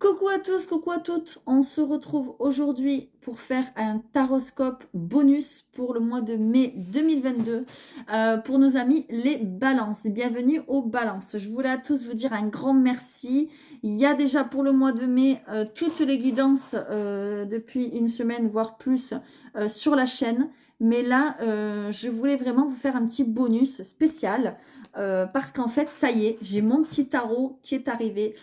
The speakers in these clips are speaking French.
Coucou à tous, coucou à toutes. On se retrouve aujourd'hui pour faire un taroscope bonus pour le mois de mai 2022 pour nos amis les balances. Bienvenue aux balances. Je voulais à tous vous dire un grand merci. Il y a déjà pour le mois de mai toutes les guidances depuis une semaine, voire plus, sur la chaîne. Mais là, je voulais vraiment vous faire un petit bonus spécial. Parce qu'en fait, ça y est, j'ai mon petit tarot qui est arrivé,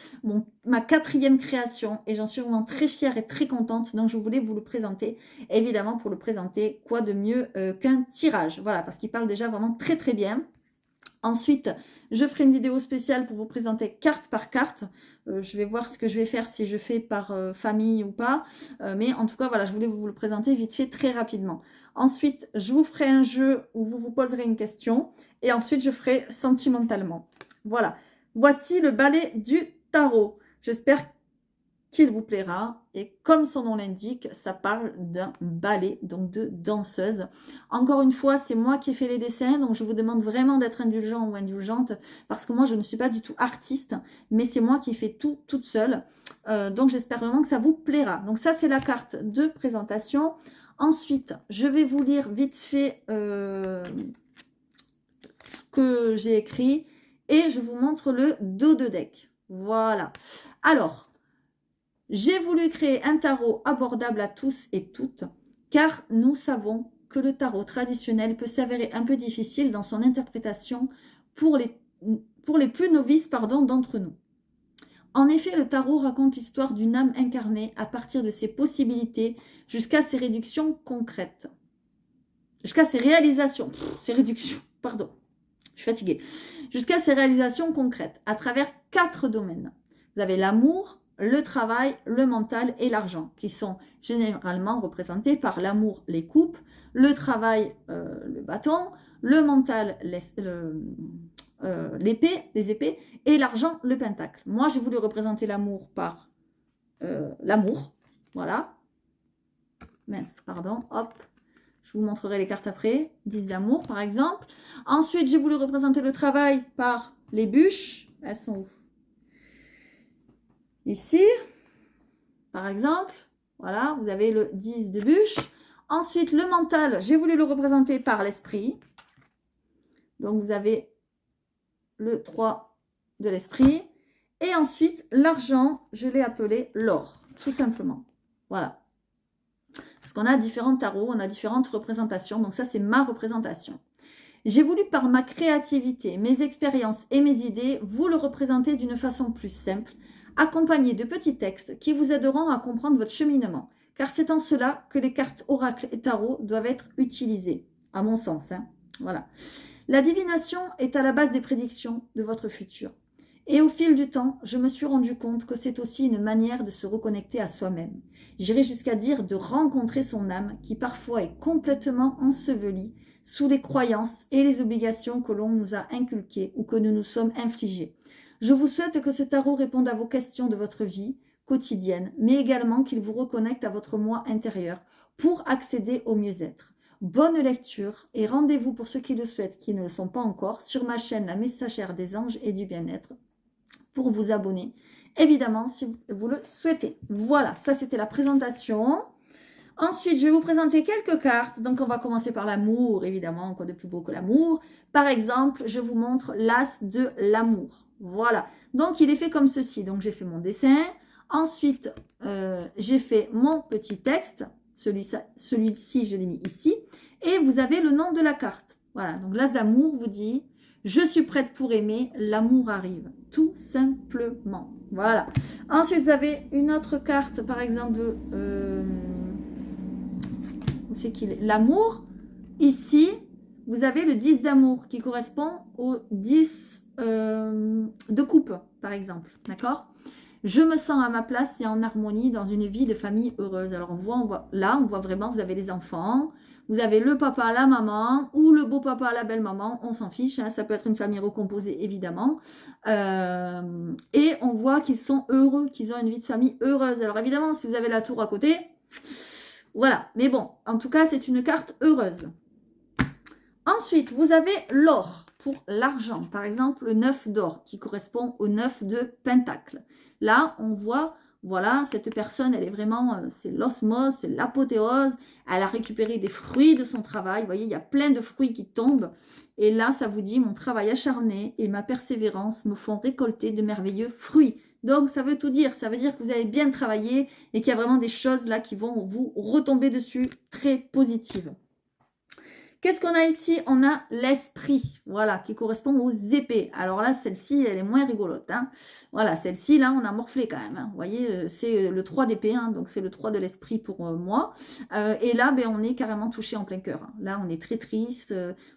ma 4e création, et j'en suis vraiment très fière et très contente. Donc, je voulais vous le présenter. Évidemment, pour le présenter, quoi de mieux qu'un tirage. Voilà, parce qu'il parle déjà vraiment très très bien. Ensuite, je ferai une vidéo spéciale pour vous présenter carte par carte. Je vais voir ce que je vais faire, si je fais par famille ou pas. Mais en tout cas, voilà, je voulais vous le présenter vite fait, très rapidement. Ensuite, je vous ferai un jeu où vous vous poserez une question. Et ensuite, je ferai sentimentalement. Voilà. Voici le balai du tarot. J'espère qu'il vous plaira. Et comme son nom l'indique, ça parle d'un ballet, donc de danseuse. Encore une fois, c'est moi qui ai fait les dessins, donc je vous demande vraiment d'être indulgent ou indulgente, parce que moi, je ne suis pas du tout artiste, mais c'est moi qui ai fait tout toute seule. Donc, j'espère vraiment que ça vous plaira. Donc, ça, c'est la carte de présentation. Ensuite, je vais vous lire vite fait ce que j'ai écrit et je vous montre le dos de deck. Voilà. Alors, j'ai voulu créer un tarot abordable à tous et toutes, car nous savons que le tarot traditionnel peut s'avérer un peu difficile dans son interprétation pour les plus novices d'entre nous. En effet, le tarot raconte l'histoire d'une âme incarnée à partir de ses possibilités jusqu'à ses réductions concrètes. Jusqu'à ses réalisations. Ses réductions, pardon. Je suis fatiguée. Jusqu'à ses réalisations concrètes, à travers 4 domaines. Vous avez l'amour, le travail, le mental et l'argent, qui sont généralement représentés par l'amour, les coupes, le travail, le bâton, le mental, l'épée, les épées, et l'argent, le pentacle. Moi, j'ai voulu représenter l'amour par l'amour. Voilà. Mince, pardon, hop. Je vous montrerai les cartes après. 10 d'amour, par exemple. Ensuite, j'ai voulu représenter le travail par les bûches. Elles sont où? Ici, par exemple. Voilà, vous avez le 10 de bûche. Ensuite, le mental, j'ai voulu le représenter par l'esprit. Donc, vous avez le 3 de l'esprit. Et ensuite, l'argent, je l'ai appelé l'or, tout simplement. Voilà. Parce qu'on a différents tarots, on a différentes représentations. Donc ça, c'est ma représentation. J'ai voulu, par ma créativité, mes expériences et mes idées, vous le représenter d'une façon plus simple, accompagné de petits textes qui vous aideront à comprendre votre cheminement. Car c'est en cela que les cartes oracles et tarot doivent être utilisées, à mon sens. Voilà. La divination est à la base des prédictions de votre futur. Et au fil du temps, je me suis rendu compte que c'est aussi une manière de se reconnecter à soi-même. J'irai jusqu'à dire de rencontrer son âme qui parfois est complètement ensevelie sous les croyances et les obligations que l'on nous a inculquées ou que nous nous sommes infligées. Je vous souhaite que ce tarot réponde à vos questions de votre vie quotidienne, mais également qu'il vous reconnecte à votre moi intérieur pour accéder au mieux-être. Bonne lecture et rendez-vous pour ceux qui le souhaitent, qui ne le sont pas encore, sur ma chaîne La Messagère des Anges et du Bien-être pour vous abonner, évidemment, si vous le souhaitez. Voilà, ça c'était la présentation. Ensuite, je vais vous présenter quelques cartes. Donc, on va commencer par l'amour, évidemment, quoi de plus beau que l'amour. Par exemple, je vous montre l'as de l'amour. Voilà. Donc, il est fait comme ceci. Donc, j'ai fait mon dessin. Ensuite, j'ai fait mon petit texte. Celui-ci, je l'ai mis ici. Et vous avez le nom de la carte. Voilà. Donc, l'as d'amour vous dit « Je suis prête pour aimer, l'amour arrive. » Tout simplement. Voilà. Ensuite, vous avez une autre carte, par exemple, de... c'est qu'il est l'amour. Ici, vous avez le 10 d'amour qui correspond au 10 de coupe, par exemple. D'accord? Je me sens à ma place et en harmonie dans une vie de famille heureuse. Alors, là, on voit vraiment, vous avez les enfants, vous avez le papa, la maman, ou le beau papa, la belle maman, on s'en fiche, hein, ça peut être une famille recomposée, évidemment. Et on voit qu'ils sont heureux, qu'ils ont une vie de famille heureuse. Alors, évidemment, si vous avez la tour à côté... Voilà, mais bon, en tout cas, c'est une carte heureuse. Ensuite, vous avez l'or pour l'argent. Par exemple, le 9 d'or qui correspond au 9 de pentacle. Là, on voit voilà, cette personne, elle est vraiment, c'est l'osmose, c'est l'apothéose. Elle a récupéré des fruits de son travail. Vous voyez, il y a plein de fruits qui tombent. Et là, ça vous dit, mon travail acharné et ma persévérance me font récolter de merveilleux fruits. Donc, ça veut tout dire. Ça veut dire que vous avez bien travaillé et qu'il y a vraiment des choses là qui vont vous retomber dessus, très positives. Qu'est-ce qu'on a ici? On a l'esprit, voilà, qui correspond aux épées. Alors là, celle-ci, elle est moins rigolote. Hein. Voilà, celle-ci, là, on a morflé quand même. Hein. Vous voyez, c'est le 3 d'épée, hein, donc c'est le 3 de l'esprit pour moi. Et là, ben, on est carrément touché en plein cœur. Hein. Là, on est très triste.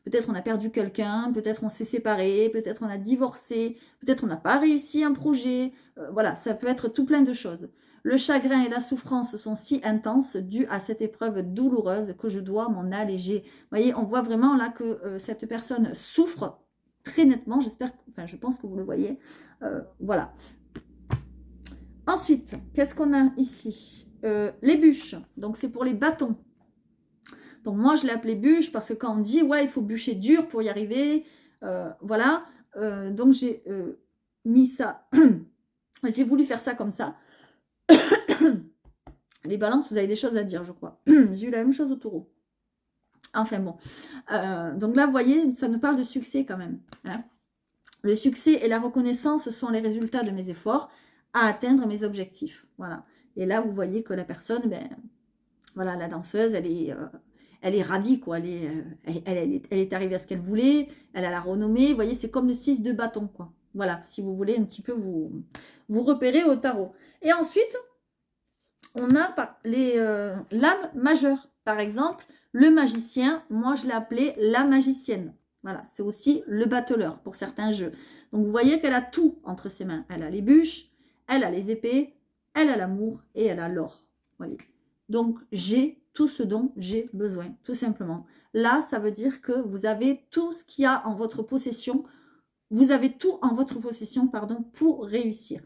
Peut-être on a perdu quelqu'un, peut-être on s'est séparé, peut-être on a divorcé, peut-être on n'a pas réussi un projet. Voilà, ça peut être tout plein de choses. Le chagrin et la souffrance sont si intenses dues à cette épreuve douloureuse que je dois m'en alléger. Vous voyez, on voit vraiment là que cette personne souffre très nettement. J'espère, enfin, je pense que vous le voyez. Voilà. Ensuite, qu'est-ce qu'on a ici? Les bûches. Donc, c'est pour les bâtons. Donc, moi, je l'ai appelé bûche parce que quand on dit, ouais, il faut bûcher dur pour y arriver. Voilà. Donc, j'ai mis ça. J'ai voulu faire ça comme ça. Les balances, vous avez des choses à dire, je crois. J'ai eu la même chose au taureau. Enfin bon. Donc là, vous voyez, ça nous parle de succès quand même. Hein. Le succès et la reconnaissance sont les résultats de mes efforts à atteindre mes objectifs. Voilà. Et là, vous voyez que la personne, ben, voilà, la danseuse, elle est ravie, quoi. Elle est arrivée à ce qu'elle voulait. Elle a la renommée. Vous voyez, c'est comme le 6 de bâton, quoi. Voilà, si vous voulez un petit peu vous repérer au tarot. Et ensuite, on a l'âme majeure. Par exemple, le magicien, moi je l'ai appelé la magicienne. Voilà, c'est aussi le battleur pour certains jeux. Donc vous voyez qu'elle a tout entre ses mains. Elle a les bûches, elle a les épées, elle a l'amour et elle a l'or. Voyez. Donc j'ai tout ce dont j'ai besoin, tout simplement. Là, ça veut dire que vous avez tout ce qu'il y a en votre possession. Vous avez tout en votre possession, pardon, pour réussir.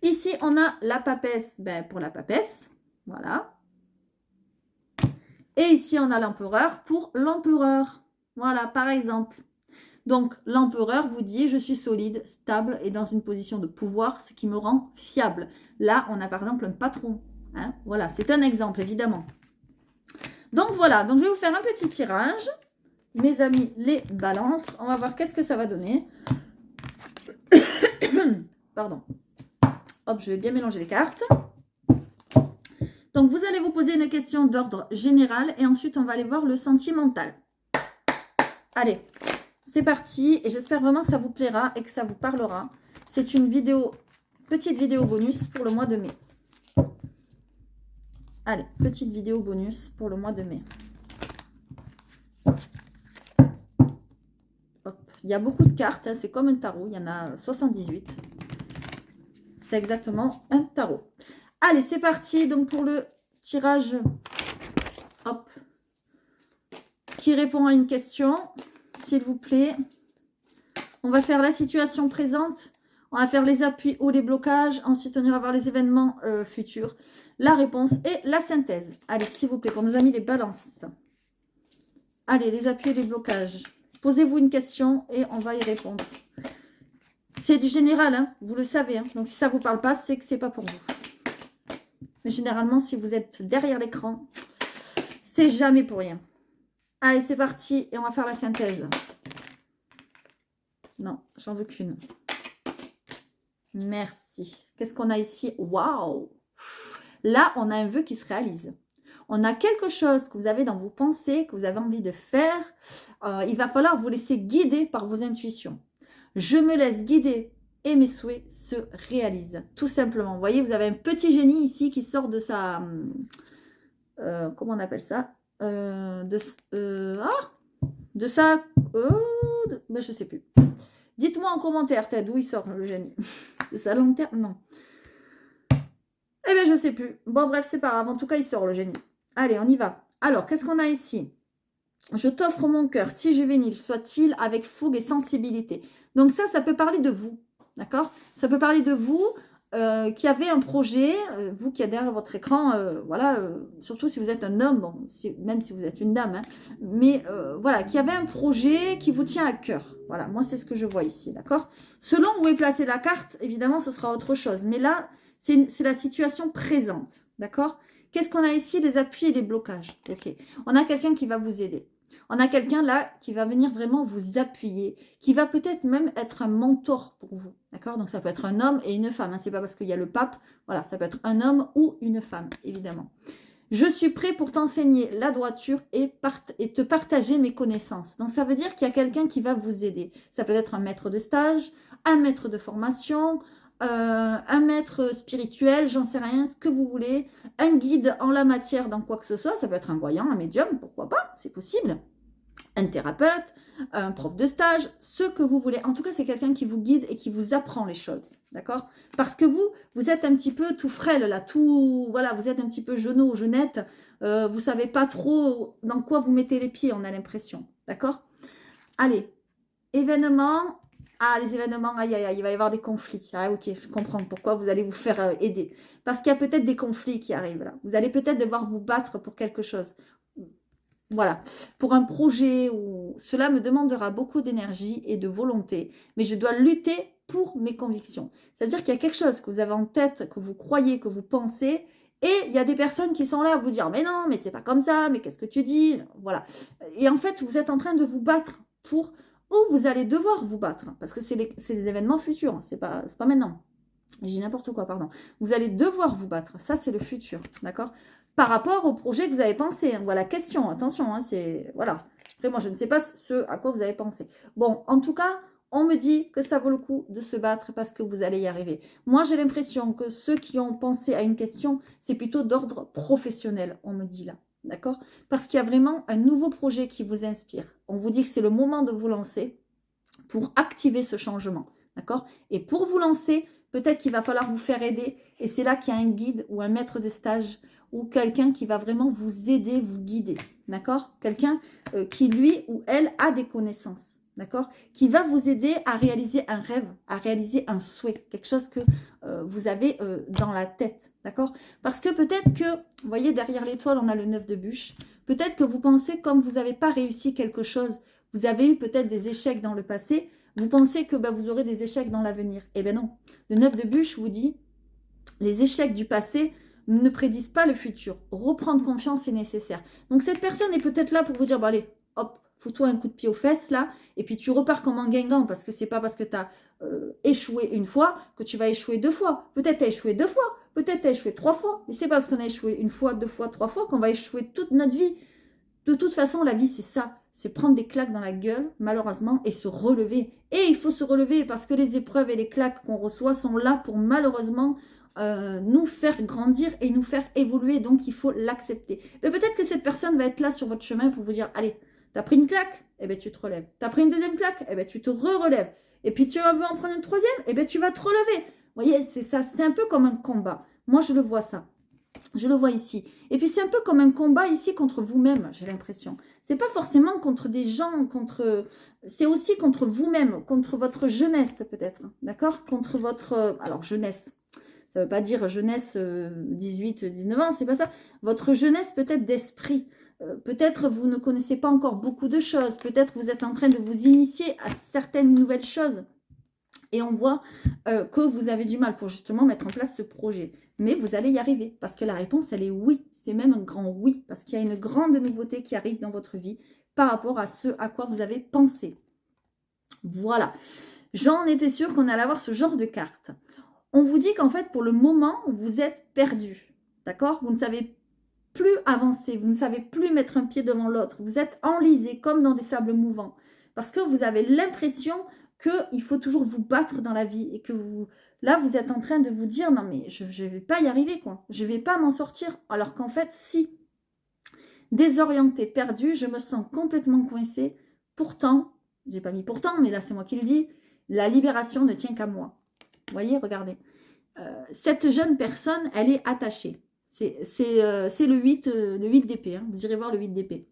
Ici, on a la papesse, ben, pour la papesse, voilà. Et ici, on a l'empereur pour l'empereur, voilà, par exemple. Donc, l'empereur vous dit, je suis solide, stable et dans une position de pouvoir, ce qui me rend fiable. Là, on a par exemple un patron, hein, voilà, c'est un exemple, évidemment. Donc, voilà, donc je vais vous faire un petit tirage. Mes amis, les balances, on va voir qu'est-ce que ça va donner. Pardon. Hop, je vais bien mélanger les cartes. Donc, vous allez vous poser une question d'ordre général et ensuite, on va aller voir le sentimental. Allez, c'est parti. Et j'espère vraiment que ça vous plaira et que ça vous parlera. C'est une vidéo, petite vidéo bonus pour le mois de mai. Allez, petite vidéo bonus pour le mois de mai. Hop. Il y a beaucoup de cartes, hein, c'est comme un tarot. Il y en a 78. C'est exactement un tarot. Allez, c'est parti. Donc, pour le tirage, hop, qui répond à une question, s'il vous plaît. On va faire la situation présente. On va faire les appuis ou les blocages. Ensuite, on ira voir les événements futurs. La réponse et la synthèse. Allez, s'il vous plaît, pour nos amis les balances. Allez, les appuis et les blocages. Posez-vous une question et on va y répondre. C'est du général, hein, vous le savez. Hein. Donc, si ça ne vous parle pas, c'est que ce n'est pas pour vous. Mais généralement, si vous êtes derrière l'écran, c'est jamais pour rien. Allez, c'est parti. Et on va faire la synthèse. Non, j'en veux qu'une. Merci. Qu'est-ce qu'on a ici? Waouh! Là, on a un vœu qui se réalise. On a quelque chose que vous avez dans vos pensées, que vous avez envie de faire. Il va falloir vous laisser guider par vos intuitions. Je me laisse guider et mes souhaits se réalisent. Tout simplement. Vous voyez, vous avez un petit génie ici qui sort de sa... comment on appelle ça? De sa... ben, je ne sais plus. Dites-moi en commentaire, d'où il sort le génie. De sa lanterne? Non. Eh bien, je ne sais plus. Bon, bref, c'est pas grave. En tout cas, il sort le génie. Allez, on y va. Alors, qu'est-ce qu'on a ici? Je t'offre mon cœur, si juvénile soit-il, avec fougue et sensibilité. Donc ça peut parler de vous. D'accord? Ça peut parler de vous qui avez un projet, vous qui êtes derrière votre écran, voilà, surtout si vous êtes un homme, bon, même si vous êtes une dame, hein, mais voilà, qui avait un projet qui vous tient à cœur. Voilà, moi c'est ce que je vois ici, d'accord? Selon où est placée la carte, évidemment, ce sera autre chose. Mais là, C'est la situation présente, d'accord? Qu'est-ce qu'on a ici? Les appuis et les blocages. Ok. On a quelqu'un qui va vous aider. On a quelqu'un là qui va venir vraiment vous appuyer, qui va peut-être même être un mentor pour vous, d'accord? Donc ça peut être un homme et une femme, hein. C'est pas parce qu'il y a le pape, voilà, ça peut être un homme ou une femme, évidemment. Je suis prêt pour t'enseigner la droiture et te partager mes connaissances. Donc, ça veut dire qu'il y a quelqu'un qui va vous aider. Ça peut être un maître de stage, un maître de formation, un maître spirituel, j'en sais rien, ce que vous voulez. Un guide en la matière dans quoi que ce soit. Ça peut être un voyant, un médium, pourquoi pas, c'est possible. Un thérapeute, un prof de stage, ce que vous voulez. En tout cas, c'est quelqu'un qui vous guide et qui vous apprend les choses, d'accord? Parce que vous êtes un petit peu tout frêle, là, voilà, vous êtes un petit peu genou, jeunette, vous ne savez pas trop dans quoi vous mettez les pieds, on a l'impression, d'accord? Allez, événements, les événements, aïe, aïe, aïe, il va y avoir des conflits. Ah, ok, je comprends pourquoi vous allez vous faire aider. Parce qu'il y a peut-être des conflits qui arrivent, là. Vous allez peut-être devoir vous battre pour quelque chose. Voilà, pour un projet, où cela me demandera beaucoup d'énergie et de volonté, mais je dois lutter pour mes convictions. C'est-à-dire qu'il y a quelque chose que vous avez en tête, que vous croyez, que vous pensez, et il y a des personnes qui sont là à vous dire « Mais non, mais c'est pas comme ça, mais qu'est-ce que tu dis ?» Voilà. Et en fait, vous êtes en train de vous battre pour... Ou vous allez devoir vous battre, parce que c'est les événements futurs, c'est pas maintenant. Je dis n'importe quoi, pardon. Vous allez devoir vous battre, ça c'est le futur, d'accord? Par rapport au projet que vous avez pensé. Hein. Voilà, question, attention, hein, c'est... Voilà. Après, moi, je ne sais pas ce à quoi vous avez pensé. Bon, en tout cas, on me dit que ça vaut le coup de se battre parce que vous allez y arriver. Moi, j'ai l'impression que ceux qui ont pensé à une question, c'est plutôt d'ordre professionnel, on me dit là. D'accord? Parce qu'il y a vraiment un nouveau projet qui vous inspire. On vous dit que c'est le moment de vous lancer pour activer ce changement. D'accord? Et pour vous lancer, peut-être qu'il va falloir vous faire aider. Et c'est là qu'il y a un guide ou un maître de stage ou quelqu'un qui va vraiment vous aider, vous guider, d'accord? Quelqu'un qui, lui ou elle, a des connaissances, d'accord? Qui va vous aider à réaliser un rêve, à réaliser un souhait, quelque chose que vous avez dans la tête, d'accord? Parce que peut-être que, vous voyez, derrière l'étoile, on a le 9 de bûche. Peut-être que vous pensez, comme vous n'avez pas réussi quelque chose, vous avez eu peut-être des échecs dans le passé, vous pensez que vous aurez des échecs dans l'avenir. Eh bien non. Le 9 de bûche vous dit, les échecs du passé ne prédisent pas le futur. Reprendre confiance est nécessaire. Donc cette personne est peut-être là pour vous dire, bon allez, hop, fous-toi un coup de pied aux fesses là, et puis tu repars comme un guingamp, parce que c'est pas parce que tu as échoué une fois que tu vas échouer deux fois. Peut-être tu as échoué deux fois, peut-être tu as échoué trois fois, mais c'est pas parce qu'on a échoué une fois, deux fois, trois fois qu'on va échouer toute notre vie. De toute façon, la vie, c'est ça. C'est prendre des claques dans la gueule, malheureusement, et se relever. Et il faut se relever parce que les épreuves et les claques qu'on reçoit sont là pour malheureusement nous faire grandir et nous faire évoluer. Donc, il faut l'accepter. Mais peut-être que cette personne va être là sur votre chemin pour vous dire, allez, t'as pris une claque, eh bien, tu te relèves. T'as pris une deuxième claque, eh bien, tu te relèves. Et puis, tu veux en prendre une troisième, eh bien, tu vas te relever. Vous voyez, c'est ça. C'est un peu comme un combat. Moi, je le vois ça. Je le vois ici. Et puis, c'est un peu comme un combat ici contre vous-même, j'ai l'impression. C'est pas forcément contre des gens, c'est aussi contre vous-même, contre votre jeunesse peut-être, d'accord? Contre votre... alors, jeunesse, ça veut pas dire jeunesse 18, 19 ans, c'est pas ça. Votre jeunesse peut-être d'esprit. Peut-être vous ne connaissez pas encore beaucoup de choses. Peut-être vous êtes en train de vous initier à certaines nouvelles choses. Et on voit que vous avez du mal pour justement mettre en place ce projet. Mais vous allez y arriver parce que la réponse, elle est oui. C'est même un grand oui parce qu'il y a une grande nouveauté qui arrive dans votre vie par rapport à ce à quoi vous avez pensé. Voilà. J'en étais sûre qu'on allait avoir ce genre de carte. On vous dit qu'en fait, pour le moment, vous êtes perdu. D'accord? Vous ne savez plus avancer. Vous ne savez plus mettre un pied devant l'autre. Vous êtes enlisé comme dans des sables mouvants. Parce que vous avez l'impression qu'il faut toujours vous battre dans la vie et que là, vous êtes en train de vous dire, non mais je ne vais pas y arriver, quoi. Je ne vais pas m'en sortir. Alors qu'en fait, si, désorienté, perdu, je me sens complètement coincée. Pourtant, j'ai pas mis pourtant, mais là, c'est moi qui le dis, la libération ne tient qu'à moi. Vous voyez, regardez. Cette jeune personne, elle est attachée. C'est le 8 d'épée. Hein. Vous irez voir le 8 d'épée.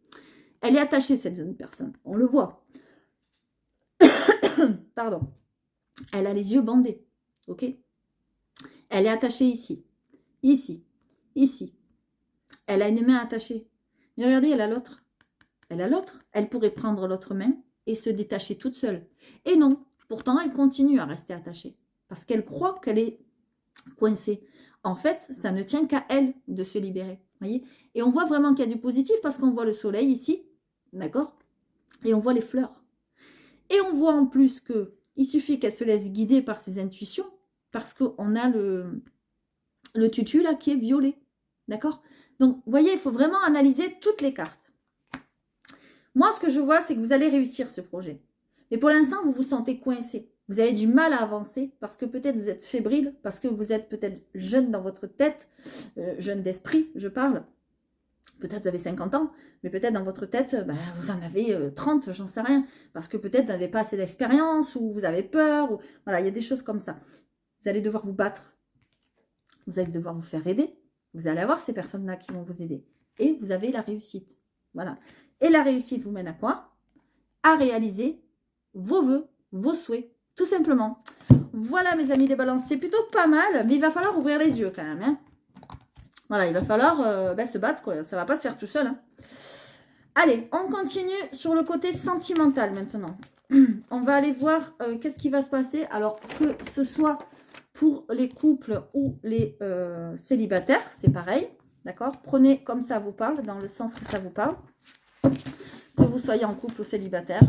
Elle est attachée, cette jeune personne. On le voit. Pardon. Elle a les yeux bandés. Ok? Elle est attachée ici. Ici. Ici. Elle a une main attachée. Mais regardez, elle a l'autre. Elle a l'autre. Elle pourrait prendre l'autre main et se détacher toute seule. Et non. Pourtant, elle continue à rester attachée. Parce qu'elle croit qu'elle est coincée. en fait, ça ne tient qu'à elle de se libérer. Voyez. Et on voit vraiment qu'il y a du positif parce qu'on voit le soleil ici, d'accord? Et on voit les fleurs. Et on voit en plus qu'il suffit qu'elle se laisse guider par ses intuitions, parce qu'on a le tutu là qui est violet, d'accord? Donc, vous voyez, il faut vraiment analyser toutes les cartes. Moi, ce que je vois, c'est que vous allez réussir ce projet. Mais pour l'instant, vous vous sentez coincé. Vous avez du mal à avancer parce que peut-être vous êtes fébrile, parce que vous êtes peut-être jeune dans votre tête, jeune d'esprit, je parle. Peut-être vous avez 50 ans, mais peut-être dans votre tête, ben, vous en avez 30, j'en sais rien. Parce que peut-être vous n'avez pas assez d'expérience, ou vous avez peur, ou voilà, il y a des choses comme ça. Vous allez devoir vous battre. Vous allez devoir vous faire aider. Vous allez avoir ces personnes-là qui vont vous aider. Et vous avez la réussite. Voilà. Et la réussite vous mène à quoi? À réaliser vos vœux, vos souhaits, tout simplement. Voilà, mes amis des balances, c'est plutôt pas mal, mais il va falloir ouvrir les yeux quand même. Hein. Voilà, il va falloir se battre, quoi. Ça ne va pas se faire tout seul. Hein. Allez, on continue sur le côté sentimental maintenant. On va aller voir qu'est-ce qui va se passer. Alors, que ce soit pour les couples ou les célibataires, c'est pareil. D'accord? Prenez comme ça vous parle, dans le sens que ça vous parle. Que vous soyez en couple ou célibataire.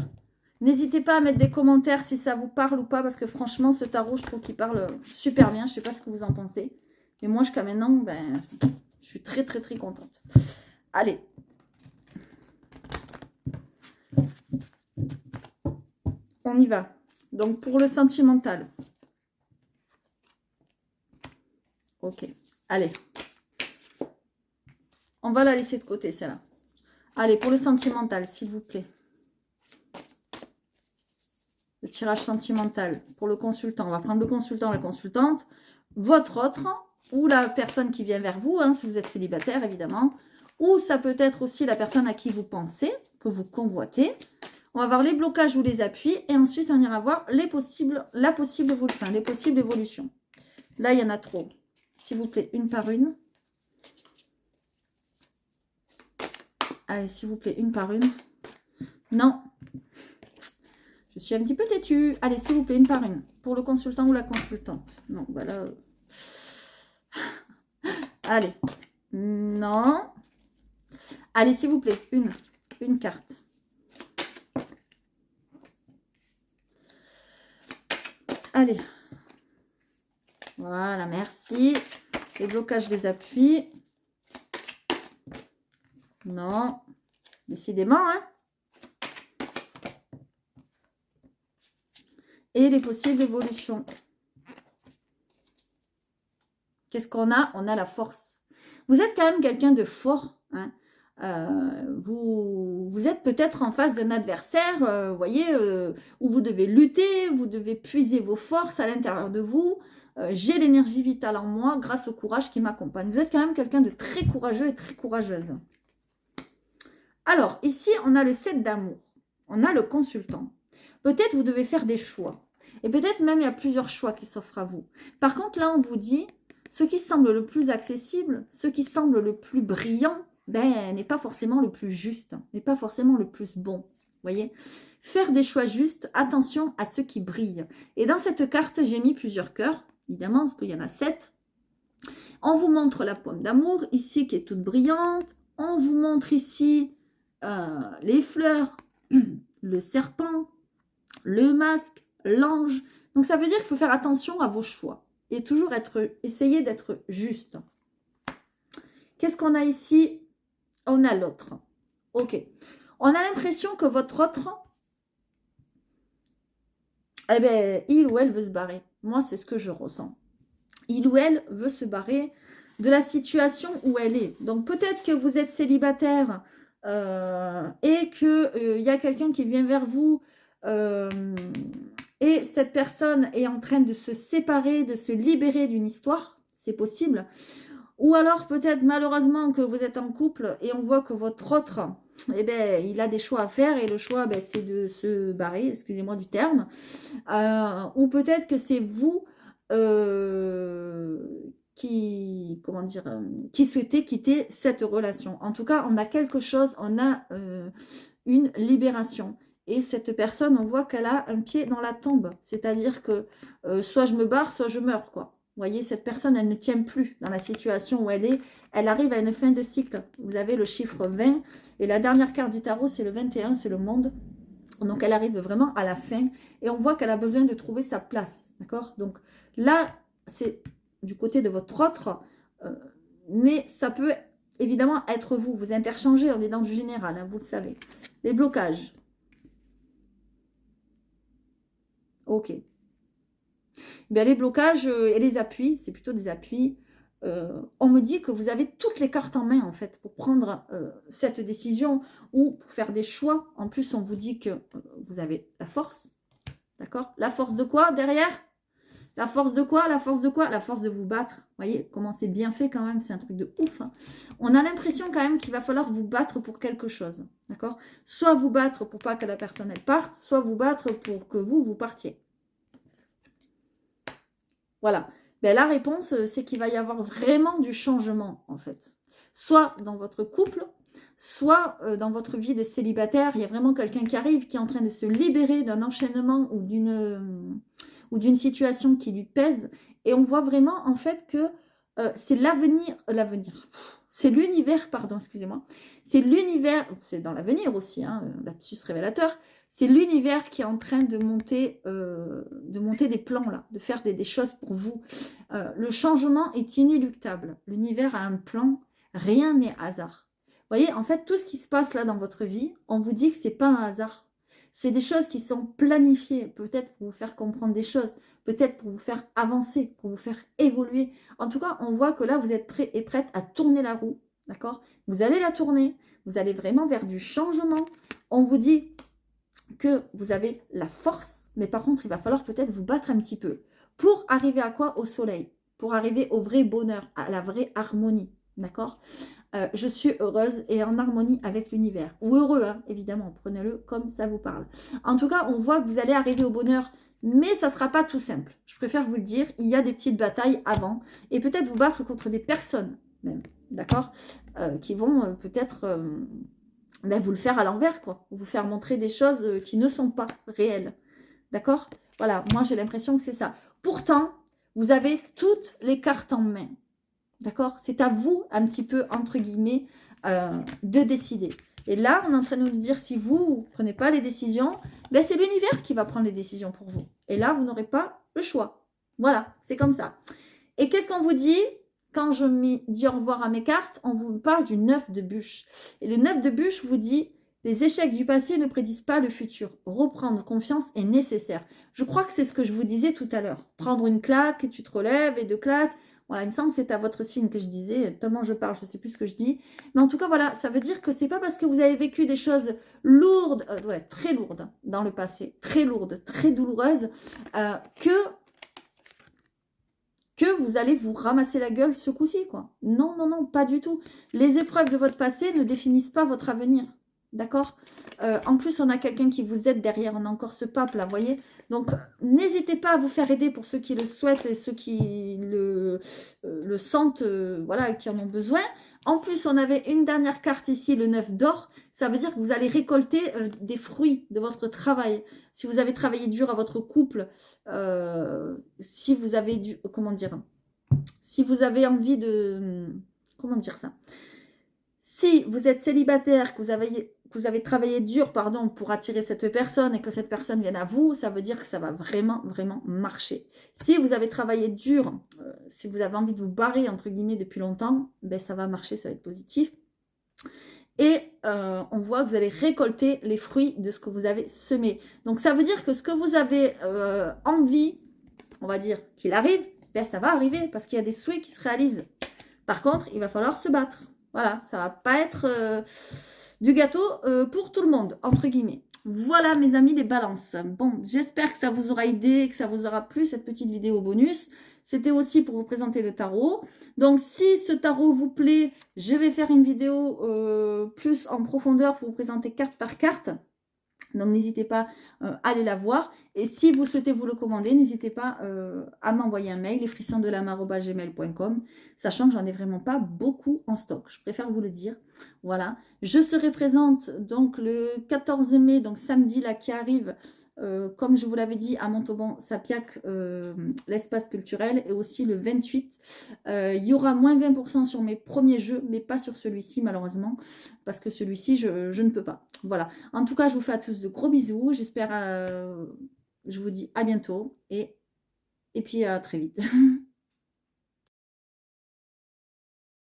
N'hésitez pas à mettre des commentaires si ça vous parle ou pas, parce que franchement, ce tarot, je trouve qu'il parle super bien. Je ne sais pas ce que vous en pensez. Mais moi, jusqu'à maintenant, ben, je suis très, très, très contente. Allez. On y va. Donc, pour le sentimental. Ok. Allez. On va la laisser de côté, celle-là. Allez, pour le sentimental, s'il vous plaît. Le tirage sentimental pour le consultant. On va prendre le consultant, la consultante. Votre autre, ou la personne qui vient vers vous, hein, si vous êtes célibataire, évidemment. Ou ça peut être aussi la personne à qui vous pensez, que vous convoitez. On va voir les blocages ou les appuis. Et ensuite, on ira voir la possible évolution. Là, il y en a trop. S'il vous plaît, une par une. Allez, s'il vous plaît, une par une. Non. Je suis un petit peu têtue. Allez, s'il vous plaît, une par une. Pour le consultant ou la consultante. Non, voilà. Allez. Non. Allez, s'il vous plaît, une carte. Allez. Voilà, merci. Les blocages des appuis. Non. Décidément, hein. Et les possibles évolutions. Qu'est-ce qu'on a? On a la force. Vous êtes quand même quelqu'un de fort. Hein. Vous êtes peut-être en face d'un adversaire, vous voyez, où vous devez lutter, vous devez puiser vos forces à l'intérieur de vous. J'ai l'énergie vitale en moi grâce au courage qui m'accompagne. Vous êtes quand même quelqu'un de très courageux et très courageuse. Alors, ici, on a le 7 d'amour. On a le consultant. Peut-être vous devez faire des choix. Et peut-être même il y a plusieurs choix qui s'offrent à vous. Par contre, là, on vous dit, ce qui semble le plus accessible, ce qui semble le plus brillant, ben, n'est pas forcément le plus juste, n'est pas forcément le plus bon. Vous voyez? Faire des choix justes, attention à ceux qui brillent. Et dans cette carte, j'ai mis plusieurs cœurs, évidemment, parce qu'il y en a 7. On vous montre la pomme d'amour, ici, qui est toute brillante. On vous montre ici les fleurs, le serpent, le masque, l'ange. Donc, ça veut dire qu'il faut faire attention à vos choix et toujours essayer d'être juste. Qu'est-ce qu'on a ici? On a l'autre. Ok. On a l'impression que votre autre, eh bien, il ou elle veut se barrer. Moi, c'est ce que je ressens. Il ou elle veut se barrer de la situation où elle est. Donc, peut-être que vous êtes célibataire et qu'il y a quelqu'un qui vient vers vous et cette personne est en train de se séparer, de se libérer d'une histoire. C'est possible. Ou alors, peut-être, malheureusement, que vous êtes en couple et on voit que votre autre, eh ben, il a des choix à faire et le choix, ben, c'est de se barrer, excusez-moi du terme. Ou peut-être que c'est vous qui souhaitez quitter cette relation. En tout cas, on a quelque chose, on a une libération. Et cette personne, on voit qu'elle a un pied dans la tombe. C'est-à-dire que soit je me barre, soit je meurs, quoi. voyez, cette personne, elle ne tient plus dans la situation où elle est. Elle arrive à une fin de cycle. Vous avez le chiffre 20. Et la dernière carte du tarot, c'est le 21, c'est le monde. Donc, elle arrive vraiment à la fin. Et on voit qu'elle a besoin de trouver sa place. D'accord? Donc, là, c'est du côté de votre autre. Mais ça peut évidemment être vous. Vous interchangez, on est dans du général, hein, vous le savez. Les blocages. Ok. Bien, les blocages et les appuis, c'est plutôt des appuis. On me dit que vous avez toutes les cartes en main, en fait, pour prendre cette décision ou pour faire des choix. En plus, on vous dit que vous avez la force. D'accord? La force de quoi derrière? La force de quoi? La force de quoi? La force de vous battre. Vous voyez comment c'est bien fait quand même, c'est un truc de ouf. Hein. On a l'impression quand même qu'il va falloir vous battre pour quelque chose. D'accord? Soit vous battre pour pas que la personne elle parte, soit vous battre pour que vous partiez. Voilà. Ben, la réponse, c'est qu'il va y avoir vraiment du changement, en fait. Soit dans votre couple, soit dans votre vie de célibataire, il y a vraiment quelqu'un qui arrive, qui est en train de se libérer d'un enchaînement ou d'une situation qui lui pèse. Et on voit vraiment, en fait, que c'est l'avenir, c'est l'univers, pardon, excusez-moi, c'est l'univers, c'est dans l'avenir aussi, hein, lapsus révélateur, c'est l'univers qui est en train de monter des plans, là, de faire des choses pour vous. Le changement est inéluctable. L'univers a un plan, rien n'est hasard. Vous voyez, en fait, tout ce qui se passe là dans votre vie, on vous dit que ce n'est pas un hasard. C'est des choses qui sont planifiées, peut-être pour vous faire comprendre des choses, peut-être pour vous faire avancer, pour vous faire évoluer. En tout cas, on voit que là, vous êtes prêt et prête à tourner la roue, d'accord? Vous allez la tourner, vous allez vraiment vers du changement. On vous dit que vous avez la force, mais par contre, il va falloir peut-être vous battre un petit peu. Pour arriver à quoi? Au soleil. Pour arriver au vrai bonheur, à la vraie harmonie. D'accord? Je suis heureuse et en harmonie avec l'univers. Ou heureux, hein, évidemment. Prenez-le comme ça vous parle. En tout cas, on voit que vous allez arriver au bonheur, mais ça ne sera pas tout simple. Je préfère vous le dire. Il y a des petites batailles avant. Et peut-être vous battre contre des personnes, même. D'accord? Qui vont peut-être... ben, vous le faire à l'envers, quoi. Vous faire montrer des choses qui ne sont pas réelles. D'accord? Voilà, moi j'ai l'impression que c'est ça. Pourtant, vous avez toutes les cartes en main. D'accord? C'est à vous, un petit peu, entre guillemets, de décider. Et là, on est en train de nous dire, si vous ne prenez pas les décisions, ben, c'est l'univers qui va prendre les décisions pour vous. Et là, vous n'aurez pas le choix. Voilà, c'est comme ça. Et qu'est-ce qu'on vous dit? Quand je dis au revoir à mes cartes, on vous parle du 9 de bûche. Et le 9 de bûche vous dit, les échecs du passé ne prédisent pas le futur. Reprendre confiance est nécessaire. Je crois que c'est ce que je vous disais tout à l'heure. Prendre une claque, et tu te relèves, et deux claques. Voilà, il me semble que c'est à votre signe que je disais. Tellement je parle, je ne sais plus ce que je dis. Mais en tout cas, voilà, ça veut dire que ce n'est pas parce que vous avez vécu des choses lourdes, très lourdes dans le passé, très lourdes, très douloureuses, que vous allez vous ramasser la gueule ce coup-ci, quoi. Non, non, non, pas du tout. Les épreuves de votre passé ne définissent pas votre avenir. D'accord? En plus, on a quelqu'un qui vous aide derrière. On a encore ce pape là, vous voyez? Donc, n'hésitez pas à vous faire aider pour ceux qui le souhaitent et ceux qui le sentent, voilà, qui en ont besoin. En plus, on avait une dernière carte ici, le 9 d'or. Ça veut dire que vous allez récolter des fruits de votre travail. Si vous avez travaillé dur à votre couple, si vous avez dû, comment dire, si vous avez envie de, comment dire ça? Si vous êtes célibataire, que vous avez travaillé dur, pardon, pour attirer cette personne et que cette personne vienne à vous, ça veut dire que ça va vraiment, vraiment marcher. Si vous avez travaillé dur, si vous avez envie de vous barrer, entre guillemets, depuis longtemps, ben ça va marcher, ça va être positif. Et on voit que vous allez récolter les fruits de ce que vous avez semé. Donc, ça veut dire que ce que vous avez envie, on va dire, qu'il arrive, ben ça va arriver parce qu'il y a des souhaits qui se réalisent. Par contre, il va falloir se battre. Voilà, ça ne va pas être du gâteau pour tout le monde, entre guillemets. Voilà, mes amis, les balances. Bon, j'espère que ça vous aura aidé, que ça vous aura plu, cette petite vidéo bonus. C'était aussi pour vous présenter le tarot. Donc, si ce tarot vous plaît, je vais faire une vidéo plus en profondeur pour vous présenter carte par carte. Donc, n'hésitez pas à aller la voir. Et si vous souhaitez vous le commander, n'hésitez pas à m'envoyer un mail, lesfrissonsdelamar@gmail.com, sachant que j'en ai vraiment pas beaucoup en stock. Je préfère vous le dire. Voilà. Je serai présente donc le 14 mai, donc samedi là qui arrive, Comme je vous l'avais dit, à Montauban, Sapiac, l'espace culturel, et aussi le 28. Il y aura moins 20% sur mes premiers jeux, mais pas sur celui-ci malheureusement, parce que celui-ci, je ne peux pas. Voilà. En tout cas, je vous fais à tous de gros bisous. J'espère, je vous dis à bientôt, et puis à très vite.